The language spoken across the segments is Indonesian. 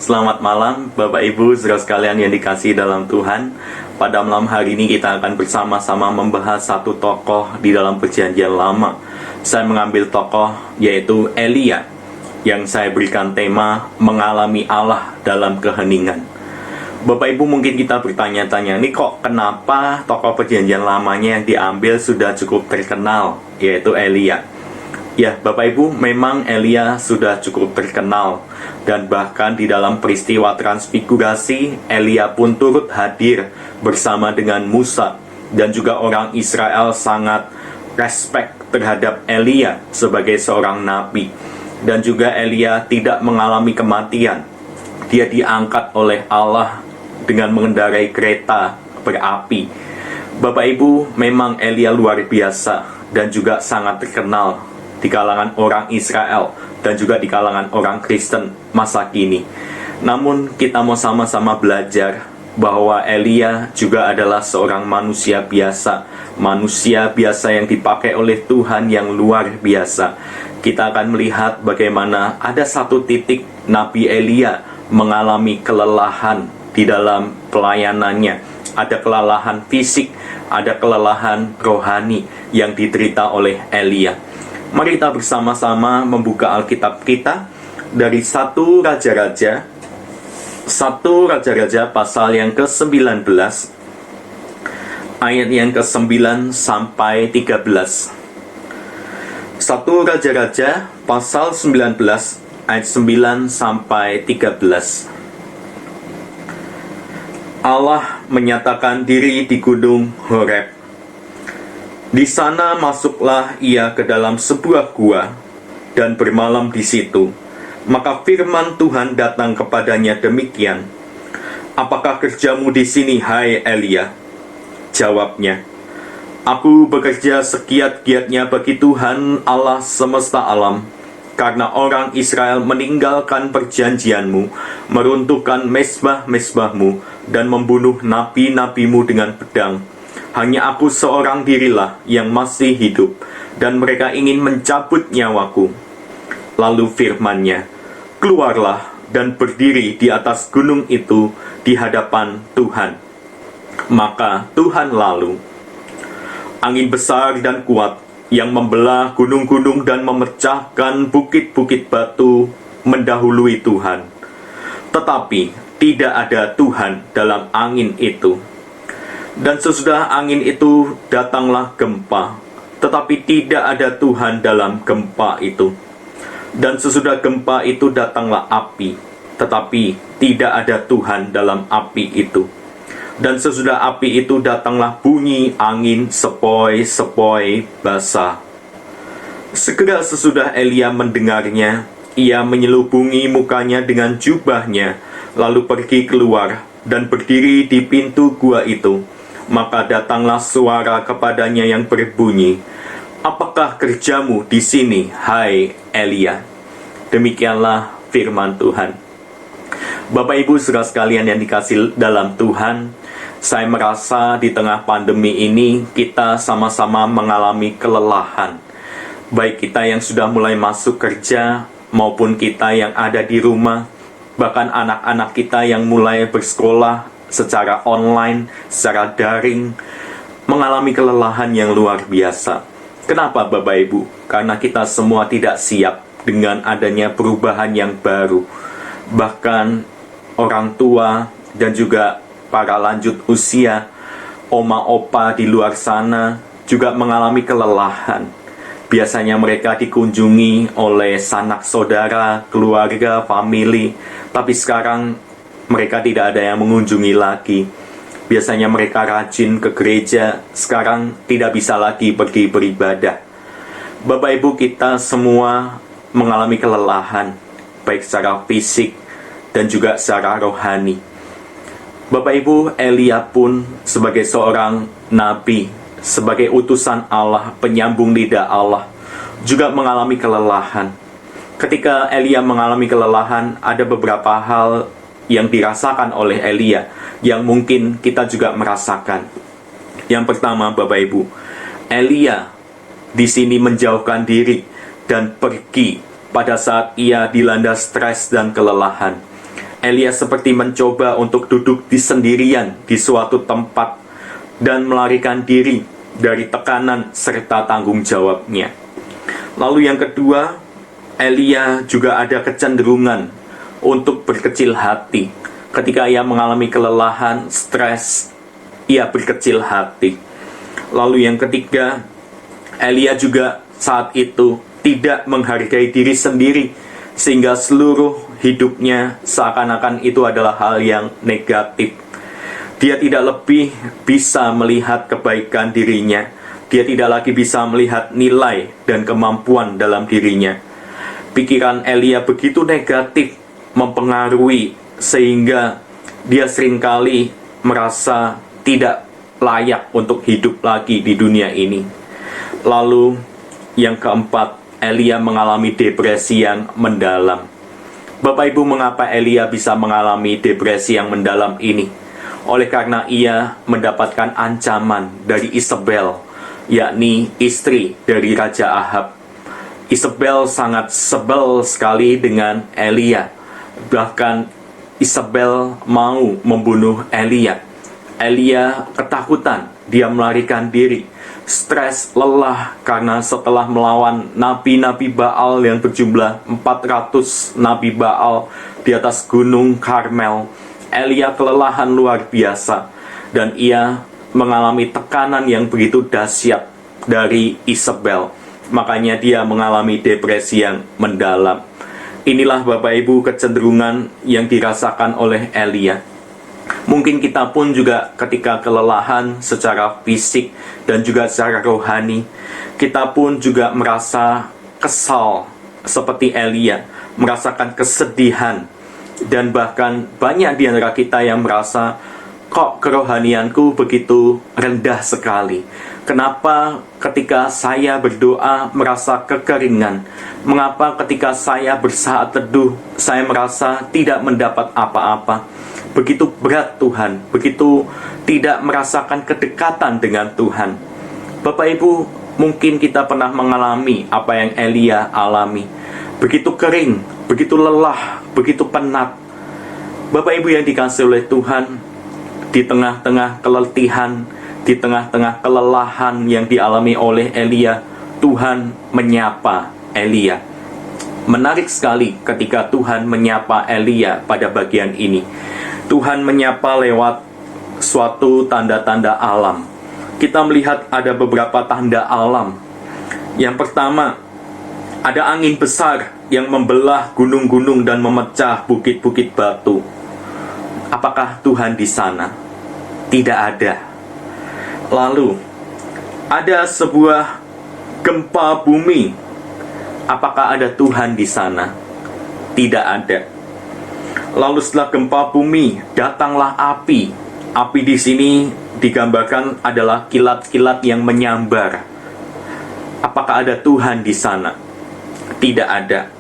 Selamat malam Bapak Ibu saudara sekalian yang dikasihi dalam Tuhan. Pada malam hari ini kita akan bersama-sama membahas satu tokoh di dalam Perjanjian Lama. Saya mengambil tokoh yaitu Elia, yang saya berikan tema mengalami Allah dalam keheningan. Bapak Ibu, mungkin kita bertanya-tanya, ini kok kenapa tokoh Perjanjian Lamanya yang diambil sudah cukup terkenal, yaitu Elia. Ya, Bapak Ibu, memang Elia sudah cukup terkenal. Dan bahkan di dalam peristiwa transfigurasi, Elia pun turut hadir bersama dengan Musa. Dan juga orang Israel sangat respect terhadap Elia sebagai seorang nabi. Dan juga Elia tidak mengalami kematian. Dia diangkat oleh Allah dengan mengendarai kereta berapi. Bapak Ibu, memang Elia luar biasa dan juga sangat terkenal di kalangan orang Israel dan juga di kalangan orang Kristen masa kini. Namun kita mau sama-sama belajar bahwa Elia juga adalah seorang manusia biasa yang dipakai oleh Tuhan yang luar biasa. Kita akan melihat bagaimana ada satu titik Nabi Elia mengalami kelelahan di dalam pelayanannya. Ada kelelahan fisik, ada kelelahan rohani yang diderita oleh Elia. Mari kita bersama-sama membuka Alkitab kita dari 1 Raja-Raja pasal yang ke-19 ayat yang ke-9 sampai 13. 1 Raja-Raja pasal 19 ayat 9 sampai 13. Allah menyatakan diri di gunung Horeb. Di sana masuklah ia ke dalam sebuah gua dan bermalam di situ. Maka firman Tuhan datang kepadanya demikian, "Apakah kerjamu di sini, hai Elia?" Jawabnya, "Aku bekerja segiat-giatnya bagi Tuhan Allah semesta alam, karena orang Israel meninggalkan perjanjianmu, meruntuhkan mezbah-mezbahmu, dan membunuh nabi-nabimu dengan pedang. Hanya aku seorang dirilah yang masih hidup, dan mereka ingin mencabut nyawaku." Lalu firman-Nya, "Keluarlah dan berdiri di atas gunung itu di hadapan Tuhan." Maka Tuhan lalu. Angin besar dan kuat yang membelah gunung-gunung dan memecahkan bukit-bukit batu mendahului Tuhan. Tetapi tidak ada Tuhan dalam angin itu. Dan sesudah angin itu datanglah gempa, tetapi tidak ada Tuhan dalam gempa itu. Dan sesudah gempa itu datanglah api, tetapi tidak ada Tuhan dalam api itu. Dan sesudah api itu datanglah bunyi angin sepoi-sepoi basah. Segera sesudah Elia mendengarnya, ia menyelubungi mukanya dengan jubahnya, lalu pergi keluar dan berdiri di pintu gua itu. Maka datanglah suara kepadanya yang berbunyi, "Apakah kerjamu di sini, hai Elia?" Demikianlah firman Tuhan. Bapak Ibu saudara sekalian yang dikasihi dalam Tuhan, saya merasa di tengah pandemi ini kita sama-sama mengalami kelelahan. Baik kita yang sudah mulai masuk kerja maupun kita yang ada di rumah, bahkan anak-anak kita yang mulai bersekolah secara online, secara daring, mengalami kelelahan yang luar biasa. Kenapa Bapak Ibu? Karena kita semua tidak siap dengan adanya perubahan yang baru. Bahkan orang tua dan juga para lanjut usia, oma opa di luar sana juga mengalami kelelahan. Biasanya mereka dikunjungi oleh sanak saudara, keluarga, famili, tapi sekarang mereka tidak ada yang mengunjungi lagi. Biasanya mereka rajin ke gereja, sekarang tidak bisa lagi pergi beribadah. Bapak Ibu, kita semua mengalami kelelahan, baik secara fisik dan juga secara rohani. Bapak Ibu, Elia pun sebagai seorang nabi, sebagai utusan Allah, penyambung lidah Allah, juga mengalami kelelahan. Ketika Elia mengalami kelelahan, ada beberapa hal yang dirasakan oleh Elia yang mungkin kita juga merasakan. Yang pertama, Bapak Ibu, Elia di sini menjauhkan diri dan pergi pada saat ia dilanda stres dan kelelahan. Elia seperti mencoba untuk duduk di sendirian di suatu tempat dan melarikan diri dari tekanan serta tanggung jawabnya. Lalu yang kedua, Elia juga ada kecenderungan untuk berkecil hati. Ketika ia mengalami kelelahan, stres, ia berkecil hati. Lalu yang ketiga, Elia juga saat itu tidak menghargai diri sendiri, sehingga seluruh hidupnya seakan-akan itu adalah hal yang negatif. Dia tidak lebih bisa melihat kebaikan dirinya. Dia tidak lagi bisa melihat nilai dan kemampuan dalam dirinya. Pikiran Elia begitu negatif, mempengaruhi, sehingga dia seringkali merasa tidak layak untuk hidup lagi di dunia ini. Lalu yang keempat, Elia mengalami depresi yang mendalam. Bapak Ibu, mengapa Elia bisa mengalami depresi yang mendalam ini? Oleh karena ia mendapatkan ancaman dari Isabel, yakni istri dari Raja Ahab. Isabel sangat sebel sekali dengan Elia. Bahkan Isabel mau membunuh Elia. Elia ketakutan, dia melarikan diri. Stres, lelah karena setelah melawan nabi-nabi Baal yang berjumlah 400 nabi Baal di atas gunung Karmel, Elia kelelahan luar biasa dan ia mengalami tekanan yang begitu dahsyat dari Isabel. Makanya dia mengalami depresi yang mendalam. Inilah Bapak Ibu kecenderungan yang dirasakan oleh Elia. Mungkin kita pun juga ketika kelelahan secara fisik dan juga secara rohani, kita pun juga merasa kesal seperti Elia, merasakan kesedihan, dan bahkan banyak di antara kita yang merasa, kok kerohanianku begitu rendah sekali? Kenapa ketika saya berdoa merasa kekeringan? Mengapa ketika saya bersaat teduh saya merasa tidak mendapat apa-apa? Begitu berat Tuhan, begitu tidak merasakan kedekatan dengan Tuhan. Bapak Ibu, mungkin kita pernah mengalami apa yang Elia alami. Begitu kering, begitu lelah, begitu penat. Bapak Ibu yang dikasihi oleh Tuhan, di tengah-tengah keletihan, di tengah-tengah kelelahan yang dialami oleh Elia, Tuhan menyapa Elia. Menarik sekali ketika Tuhan menyapa Elia pada bagian ini. Tuhan menyapa lewat suatu tanda-tanda alam. Kita melihat ada beberapa tanda alam. Yang pertama, ada angin besar yang membelah gunung-gunung dan memecah bukit-bukit batu. Apakah Tuhan di sana? Tidak ada. Lalu, ada sebuah gempa bumi. Apakah ada Tuhan di sana? Tidak ada. Lalu setelah gempa bumi, datanglah api. Api di sini digambarkan adalah kilat-kilat yang menyambar. Apakah ada Tuhan di sana? Tidak ada.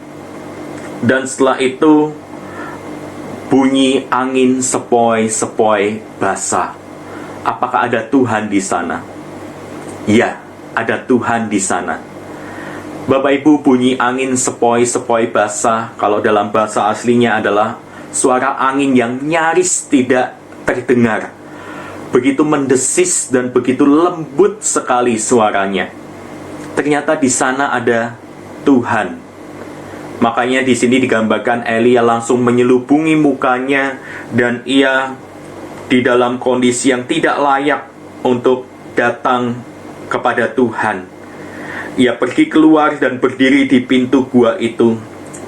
Dan setelah itu, bunyi angin sepoi-sepoi basah. Apakah ada Tuhan di sana? Ya, ada Tuhan di sana. Bapak Ibu, bunyi angin sepoi-sepoi basah, kalau dalam bahasa aslinya adalah suara angin yang nyaris tidak terdengar. Begitu mendesis dan begitu lembut sekali suaranya. Ternyata di sana ada Tuhan. Makanya di sini digambarkan Elia langsung menyelubungi mukanya dan ia di dalam kondisi yang tidak layak untuk datang kepada Tuhan. Ia pergi keluar dan berdiri di pintu gua itu,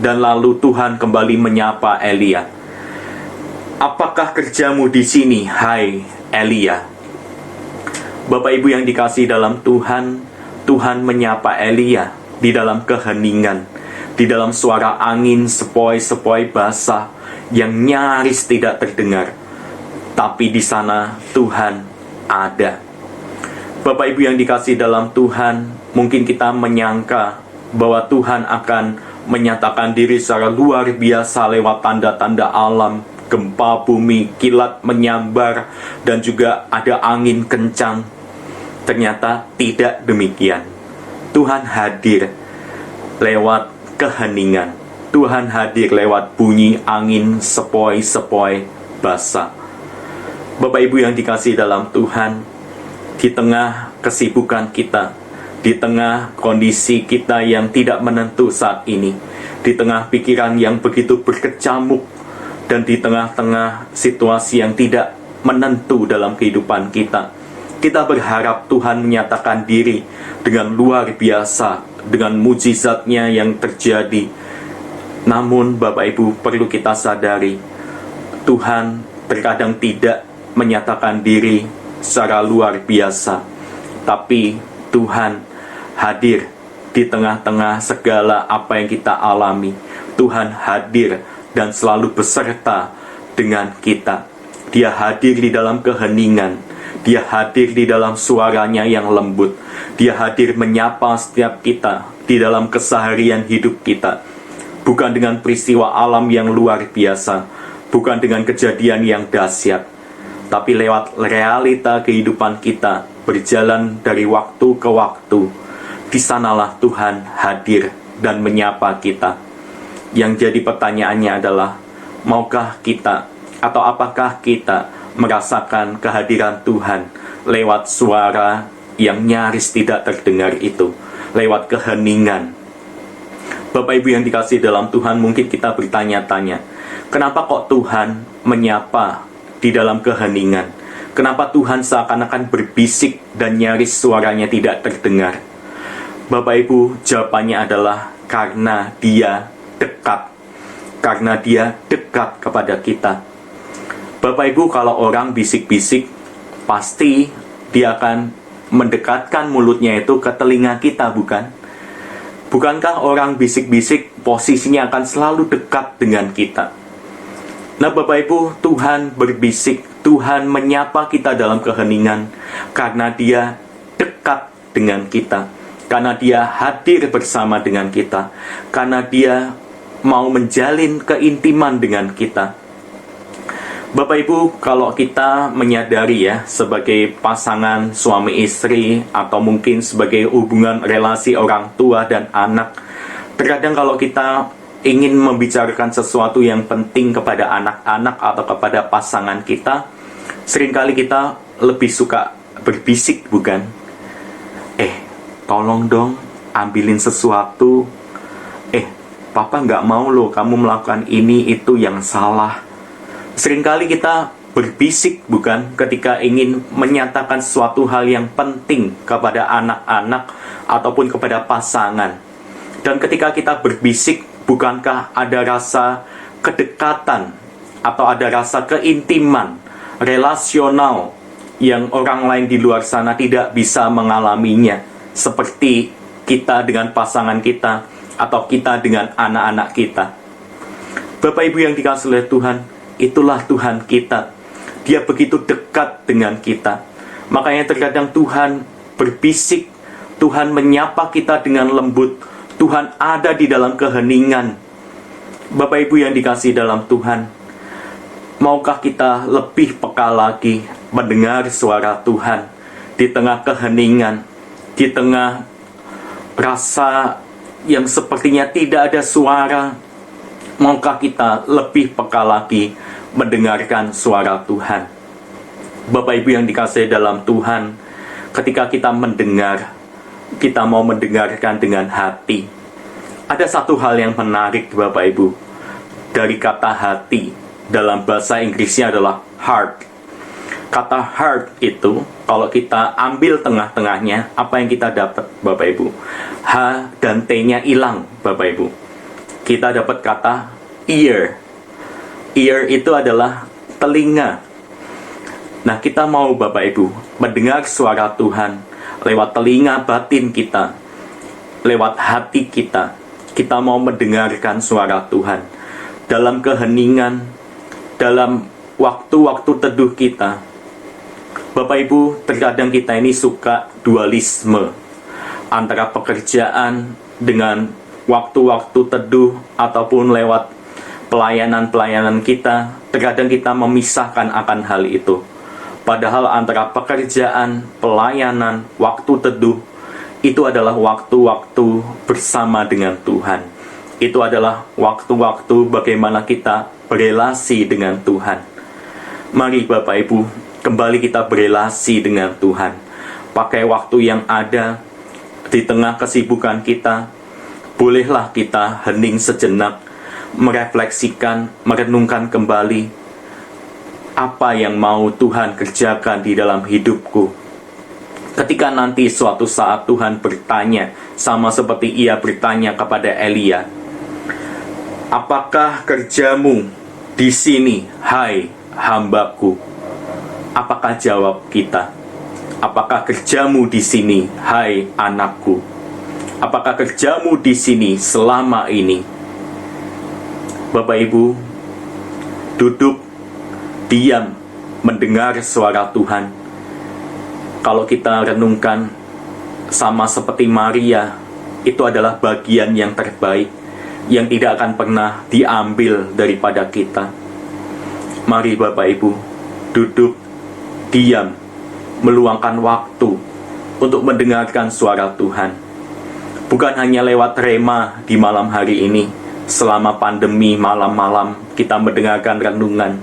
dan lalu Tuhan kembali menyapa Elia. Apakah kerjamu di sini, hai Elia? Bapak Ibu yang dikasihi dalam Tuhan, Tuhan menyapa Elia di dalam keheningan, di dalam suara angin sepoi-sepoi basah yang nyaris tidak terdengar. Tapi di sana Tuhan ada. Bapak Ibu yang dikasihi dalam Tuhan, mungkin kita menyangka bahwa Tuhan akan menyatakan diri secara luar biasa lewat tanda-tanda alam, gempa bumi, kilat menyambar, dan juga ada angin kencang. Ternyata tidak demikian. Tuhan hadir lewat keheningan. Tuhan hadir lewat bunyi angin sepoi-sepoi basah. Bapak Ibu yang dikasihi dalam Tuhan, di tengah kesibukan kita, di tengah kondisi kita yang tidak menentu saat ini, di tengah pikiran yang begitu berkecamuk, dan di tengah-tengah situasi yang tidak menentu dalam kehidupan kita, kita berharap Tuhan menyatakan diri dengan luar biasa, dengan mujizatnya yang terjadi. Namun Bapak Ibu perlu kita sadari, Tuhan terkadang tidak menyatakan diri secara luar biasa, tapi Tuhan hadir di tengah-tengah segala apa yang kita alami. Tuhan hadir dan selalu beserta dengan kita. Dia hadir di dalam keheningan, Dia hadir di dalam suaranya yang lembut, Dia hadir menyapa setiap kita di dalam keseharian hidup kita. Bukan dengan peristiwa alam yang luar biasa, bukan dengan kejadian yang dahsyat, tapi lewat realita kehidupan kita berjalan dari waktu ke waktu. Di sanalah Tuhan hadir dan menyapa kita. Yang jadi pertanyaannya adalah, maukah kita atau apakah kita merasakan kehadiran Tuhan lewat suara yang nyaris tidak terdengar itu, lewat keheningan? Bapak Ibu yang dikasihi dalam Tuhan, mungkin kita bertanya-tanya, kenapa kok Tuhan menyapa di dalam keheningan? Kenapa Tuhan seakan-akan berbisik dan nyaris suaranya tidak terdengar? Bapak Ibu, jawabannya adalah karena Dia dekat. Karena Dia dekat kepada kita. Bapak Ibu, kalau orang bisik-bisik, pasti dia akan mendekatkan mulutnya itu ke telinga kita, bukan? Bukankah orang bisik-bisik posisinya akan selalu dekat dengan kita? Nah Bapak Ibu, Tuhan berbisik, Tuhan menyapa kita dalam keheningan karena Dia dekat dengan kita, karena Dia hadir bersama dengan kita, karena Dia mau menjalin keintiman dengan kita. Bapak Ibu, kalau kita menyadari ya, sebagai pasangan suami istri, atau mungkin sebagai hubungan relasi orang tua dan anak, terkadang kalau kita ingin membicarakan sesuatu yang penting kepada anak-anak atau kepada pasangan kita, seringkali kita lebih suka berbisik, bukan? Tolong dong, ambilin sesuatu. Papa nggak mau loh kamu melakukan ini itu yang salah. Seringkali kita berbisik, bukan, ketika ingin menyatakan suatu hal yang penting kepada anak-anak ataupun kepada pasangan. Dan ketika kita berbisik, bukankah ada rasa kedekatan atau ada rasa keintiman relasional yang orang lain di luar sana tidak bisa mengalaminya, seperti kita dengan pasangan kita atau kita dengan anak-anak kita? Bapak Ibu yang dikasihi oleh Tuhan, itulah Tuhan kita. Dia begitu dekat dengan kita. Makanya terkadang Tuhan berbisik, Tuhan menyapa kita dengan lembut, Tuhan ada di dalam keheningan. Bapak Ibu yang dikasihi dalam Tuhan, maukah kita lebih peka lagi mendengar suara Tuhan di tengah keheningan, di tengah rasa yang sepertinya tidak ada suara? Maukah kita lebih peka lagi mendengarkan suara Tuhan? Bapak Ibu yang dikasihi dalam Tuhan, ketika kita mendengar, kita mau mendengarkan dengan hati. Ada satu hal yang menarik Bapak Ibu, dari kata hati, dalam bahasa Inggrisnya adalah heart. Kata heart itu, kalau kita ambil tengah-tengahnya, apa yang kita dapat Bapak Ibu? H dan T-nya hilang Bapak Ibu. Kita dapat kata ear. Ear itu adalah telinga. Nah, kita mau Bapak Ibu mendengar suara Tuhan lewat telinga batin kita, lewat hati kita. Kita mau mendengarkan suara Tuhan dalam keheningan, dalam waktu-waktu teduh kita. Bapak Ibu, terkadang kita ini suka dualisme antara pekerjaan dengan waktu-waktu teduh ataupun lewat pelayanan-pelayanan kita. Terkadang kita memisahkan akan hal itu. Padahal antara pekerjaan, pelayanan, waktu teduh, itu adalah waktu-waktu bersama dengan Tuhan. itu adalah waktu-waktu bagaimana kita berelasi dengan Tuhan. Mari Bapak Ibu, kembali kita berelasi dengan Tuhan. Pakai waktu yang ada di tengah kesibukan kita, bolehlah kita hening sejenak, merefleksikan, merenungkan kembali apa yang mau Tuhan kerjakan di dalam hidupku. Ketika nanti suatu saat Tuhan bertanya, sama seperti ia bertanya kepada Elia, apakah kerjamu di sini, hai hambaku? Apakah jawab kita? Apakah kerjamu di sini, hai anakku? Apakah kerjamu di sini selama ini? Bapak Ibu, duduk, diam, mendengar suara Tuhan. Kalau kita renungkan, sama seperti Maria, itu adalah bagian yang terbaik yang tidak akan pernah diambil daripada kita. Mari Bapak Ibu, duduk, diam, meluangkan waktu untuk mendengarkan suara Tuhan. Bukan hanya lewat rema di malam hari ini, selama pandemi malam-malam kita mendengarkan renungan,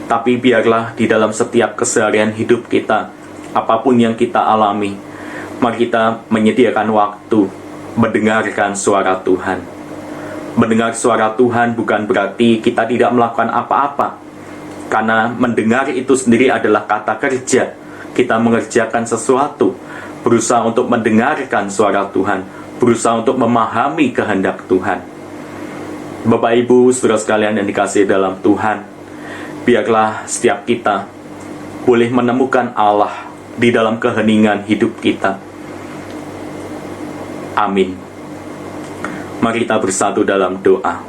tapi biarlah di dalam setiap keseharian hidup kita, apapun yang kita alami, mari kita menyediakan waktu mendengarkan suara Tuhan. Mendengar suara Tuhan bukan berarti kita tidak melakukan apa-apa, karena mendengar itu sendiri adalah kata kerja. Kita mengerjakan sesuatu, berusaha untuk mendengarkan suara Tuhan, berusaha untuk memahami kehendak Tuhan. Bapak Ibu, saudara sekalian yang dikasihi dalam Tuhan, biarlah setiap kita boleh menemukan Allah di dalam keheningan hidup kita. Amin. Mari kita bersatu dalam doa.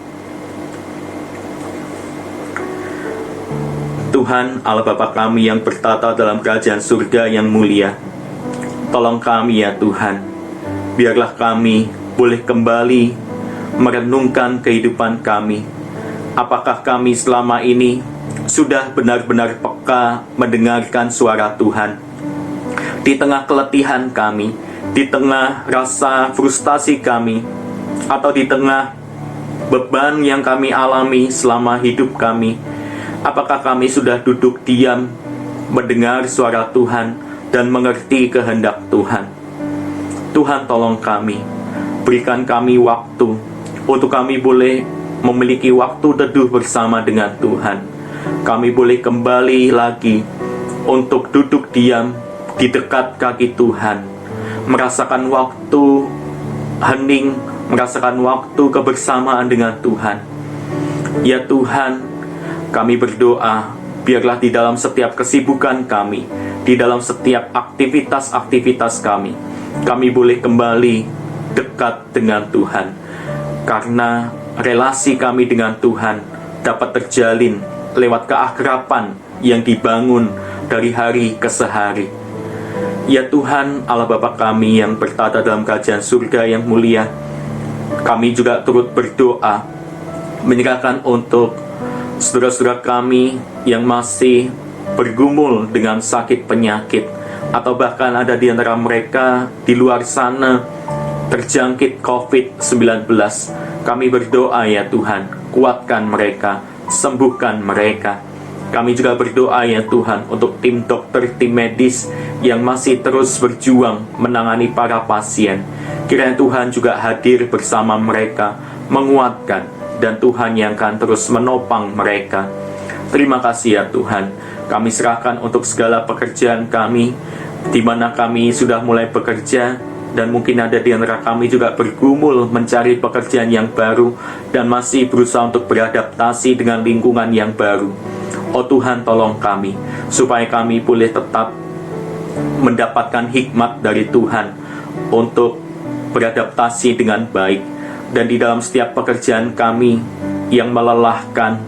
Tuhan Allah Bapa kami yang bertata dalam kerajaan surga yang mulia, tolong kami ya Tuhan, biarlah kami boleh kembali merenungkan kehidupan kami. Apakah kami selama ini sudah benar-benar peka mendengarkan suara Tuhan? Di tengah keletihan kami, di tengah rasa frustasi kami, atau di tengah beban yang kami alami selama hidup kami, apakah kami sudah duduk diam, mendengar suara Tuhan, dan mengerti kehendak Tuhan? Tuhan tolong kami, berikan kami waktu, untuk kami boleh memiliki waktu teduh bersama dengan Tuhan. Kami boleh kembali lagi untuk duduk diam di dekat kaki Tuhan, merasakan waktu hening, merasakan waktu kebersamaan dengan Tuhan. Ya Tuhan, kami berdoa, biarlah di dalam setiap kesibukan kami, di dalam setiap aktivitas-aktivitas kami boleh kembali dekat dengan Tuhan. Karena relasi kami dengan Tuhan dapat terjalin lewat keakraban yang dibangun dari hari ke sehari. Ya Tuhan, Allah Bapa kami yang bertata dalam kerajaan surga yang mulia, kami juga turut berdoa, menyerahkan untuk saudara-saudara kami yang masih bergumul dengan sakit penyakit, atau bahkan ada di antara mereka di luar sana terjangkit COVID-19. Kami berdoa ya Tuhan, kuatkan mereka, sembuhkan mereka. Kami juga berdoa ya Tuhan untuk tim dokter, tim medis yang masih terus berjuang menangani para pasien. Kiranya Tuhan juga hadir bersama mereka, menguatkan, dan Tuhan yang akan terus menopang mereka. Terima kasih ya Tuhan. Kami serahkan untuk segala pekerjaan kami, di mana kami sudah mulai bekerja, dan mungkin ada di antara kami juga bergumul mencari pekerjaan yang baru, dan masih berusaha untuk beradaptasi dengan lingkungan yang baru. Oh Tuhan, tolong kami, supaya kami boleh tetap mendapatkan hikmat dari Tuhan untuk beradaptasi dengan baik. Dan di dalam setiap pekerjaan kami yang melelahkan,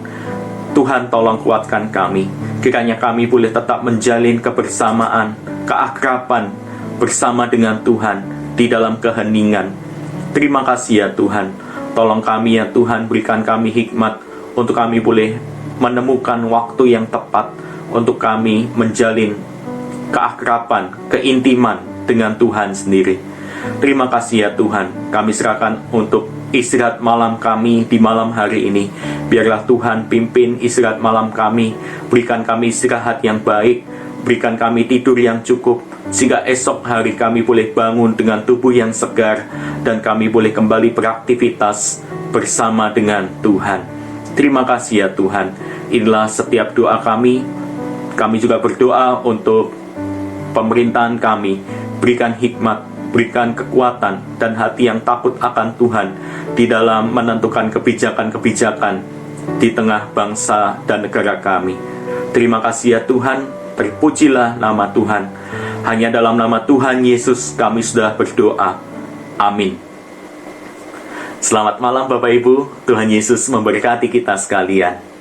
Tuhan tolong kuatkan kami. Kiranya kami boleh tetap menjalin kebersamaan, keakraban bersama dengan Tuhan di dalam keheningan. Terima kasih ya Tuhan. Tolong kami ya Tuhan, berikan kami hikmat untuk kami boleh menemukan waktu yang tepat untuk kami menjalin keakraban, keintiman dengan Tuhan sendiri. Terima kasih ya Tuhan, kami serahkan untuk istirahat malam kami di malam hari ini. Biarlah Tuhan pimpin istirahat malam kami, berikan kami istirahat yang baik, berikan kami tidur yang cukup, sehingga esok hari kami boleh bangun dengan tubuh yang segar, dan kami boleh kembali beraktivitas bersama dengan Tuhan. Terima kasih ya Tuhan. Inilah setiap doa kami. Kami juga berdoa untuk pemerintahan kami. Berikan hikmat, berikan kekuatan, dan hati yang takut akan Tuhan di dalam menentukan kebijakan-kebijakan di tengah bangsa dan negara kami. Terima kasih ya Tuhan. Terpujilah nama Tuhan. Hanya dalam nama Tuhan Yesus kami sudah berdoa. Amin. Selamat malam Bapak Ibu. Tuhan Yesus memberkati kita sekalian.